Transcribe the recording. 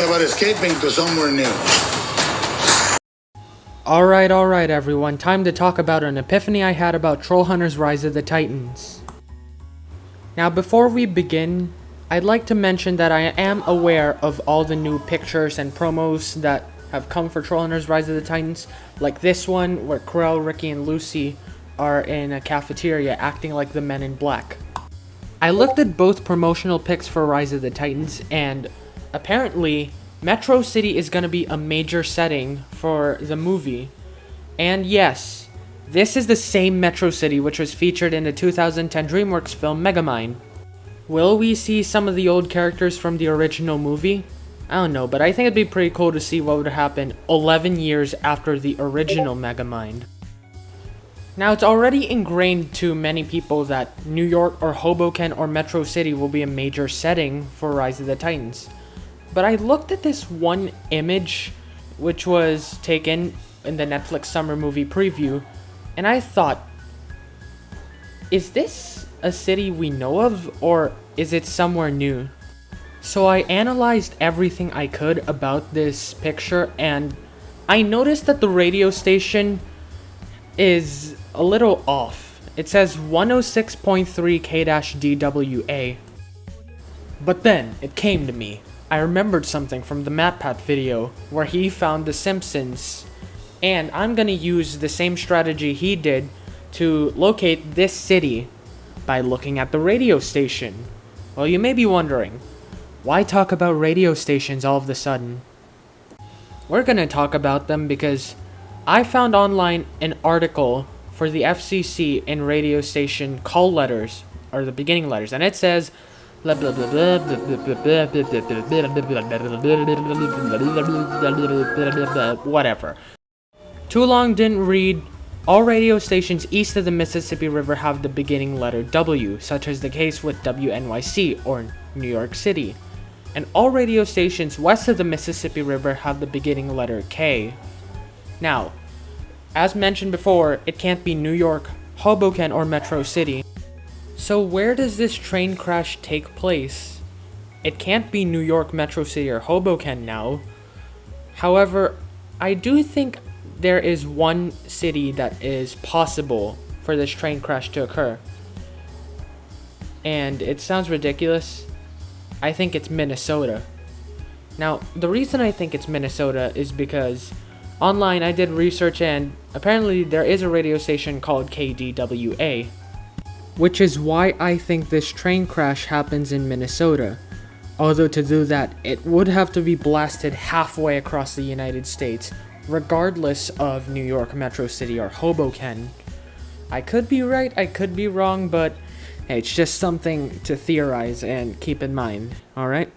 about escaping to somewhere new. Alright everyone, time to talk about an epiphany I had about Trollhunters Rise of the Titans. Now before we begin, I'd like to mention that I am aware of all the new pictures and promos that have come for Trollhunters Rise of the Titans, like this one where Krell, Ricky, and Lucy are in a cafeteria acting like the Men in Black. I looked at both promotional pics for Rise of the Titans, and apparently Metro City is going to be a major setting for the movie. And yes, this is the same Metro City which was featured in the 2010 DreamWorks film Megamind. Will we see some of the old characters from the original movie? I don't know, but I think it'd be pretty cool to see what would happen 11 years after the original Megamind. Now, it's already ingrained to many people that New York or Hoboken or Metro City will be a major setting for Rise of the Titans. But I looked at this one image, which was taken in the Netflix summer movie preview, and I thought, is this a city we know of, or is it somewhere new? So I analyzed everything I could about this picture, and I noticed that the radio station is a little off. It says 106.3 K-DWA. But then, it came to me. I remembered something from the MatPat video, where he found The Simpsons, and I'm gonna use the same strategy he did to locate this city by looking at the radio station. Well, you may be wondering, why talk about radio stations all of a sudden? We're gonna talk about them because I found online an article for the FCC in radio station call letters, or the beginning letters, and it says blah blah blah blah blah blah, whatever. Too long, didn't read. All radio stations east of the Mississippi River have the beginning letter W, such as the case with WNYC or New York City. And all radio stations west of the Mississippi River have the beginning letter K. Now, as mentioned before, it can't be New York, Hoboken, or Metro City. So where does this train crash take place? It can't be New York, Metro City, or Hoboken now. However, I do think there is one city that is possible for this train crash to occur. And it sounds ridiculous. I think it's Minnesota. Now, the reason I think it's Minnesota is because online I did research, and apparently there is a radio station called KDWA, which is why I think this train crash happens in Minnesota. Although to do that, it would have to be blasted halfway across the United States, regardless of New York, Metro City, or Hoboken. I could be right, I could be wrong, but hey, it's just something to theorize and keep in mind, alright?